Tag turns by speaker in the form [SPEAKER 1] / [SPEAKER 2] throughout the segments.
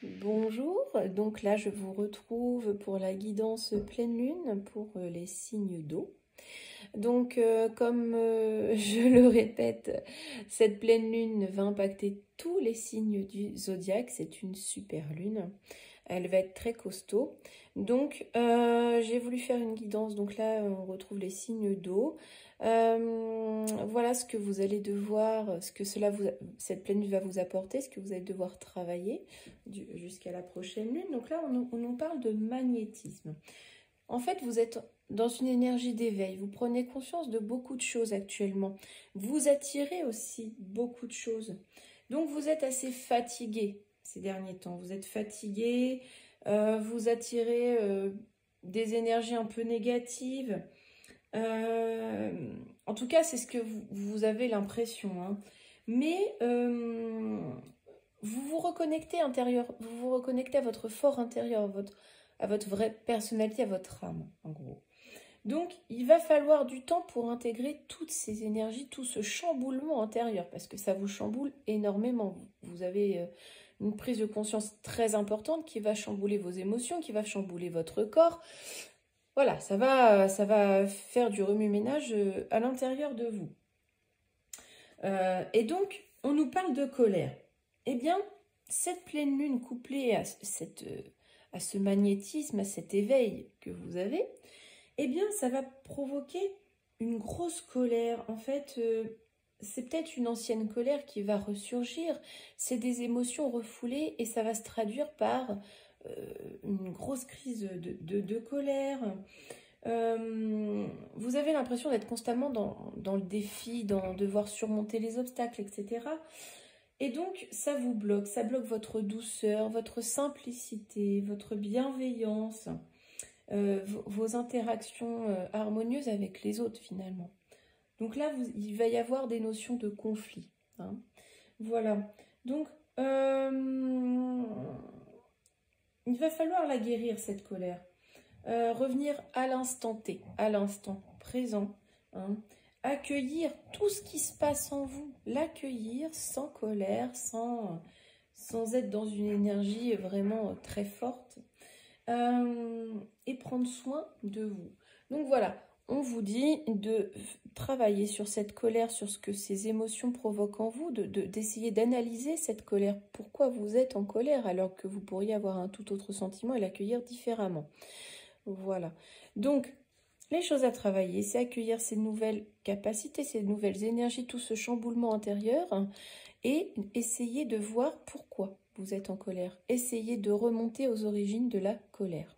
[SPEAKER 1] Bonjour, donc là je vous retrouve pour la guidance pleine lune pour les signes d'eau. Donc comme je le répète, cette pleine lune va impacter tous les signes du zodiaque, c'est une super lune. Elle va être très costaud. Donc j'ai voulu faire une guidance, donc là on retrouve les signes d'eau. Voilà ce que vous allez devoir, ce que cette pleine lune va vous apporter, ce que vous allez devoir travailler jusqu'à la prochaine lune. Donc là, on nous parle de magnétisme. En fait, vous êtes dans une énergie d'éveil. Vous prenez conscience de beaucoup de choses actuellement. Vous attirez aussi beaucoup de choses. Donc, vous êtes assez fatigué ces derniers temps. Vous êtes fatigué, vous attirez des énergies un peu négatives. En tout cas, c'est ce que vous avez l'impression, hein. Mais vous vous reconnectez vous vous reconnectez à votre fort intérieur, à votre vraie personnalité, à votre âme, en gros. Donc, il va falloir du temps pour intégrer toutes ces énergies, tout ce chamboulement intérieur, parce que ça vous chamboule énormément. Vous avez une prise de conscience très importante qui va chambouler vos émotions, qui va chambouler votre corps. Voilà, ça va faire du remue-ménage à l'intérieur de vous. Et donc, on nous parle de colère. Eh bien, cette pleine lune couplée à ce magnétisme, à cet éveil que vous avez, eh bien, ça va provoquer une grosse colère. En fait, c'est peut-être une ancienne colère qui va ressurgir. C'est des émotions refoulées et ça va se traduire par une grosse crise de colère. Vous avez l'impression d'être constamment dans le défi, dans devoir surmonter les obstacles, etc. Et donc, ça vous bloque. Ça bloque votre douceur, votre simplicité, votre bienveillance, vos interactions harmonieuses avec les autres, finalement. Donc là, il va y avoir des notions de conflit, hein. Voilà. Donc, il va falloir la guérir, cette colère. Revenir à l'instant T, à l'instant présent, hein. Accueillir tout ce qui se passe en vous, l'accueillir sans colère, sans être dans une énergie vraiment très forte, et prendre soin de vous. Donc voilà, on vous dit de travailler sur cette colère, sur ce que ces émotions provoquent en vous, d'essayer d'analyser cette colère. Pourquoi vous êtes en colère alors que vous pourriez avoir un tout autre sentiment et l'accueillir différemment. Voilà. Donc, les choses à travailler, c'est accueillir ces nouvelles capacités, ces nouvelles énergies, tout ce chamboulement intérieur, hein, et essayer de voir pourquoi vous êtes en colère. Essayez de remonter aux origines de la colère.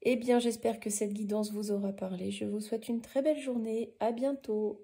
[SPEAKER 1] Eh bien, j'espère que cette guidance vous aura parlé. Je vous souhaite une très belle journée. À bientôt.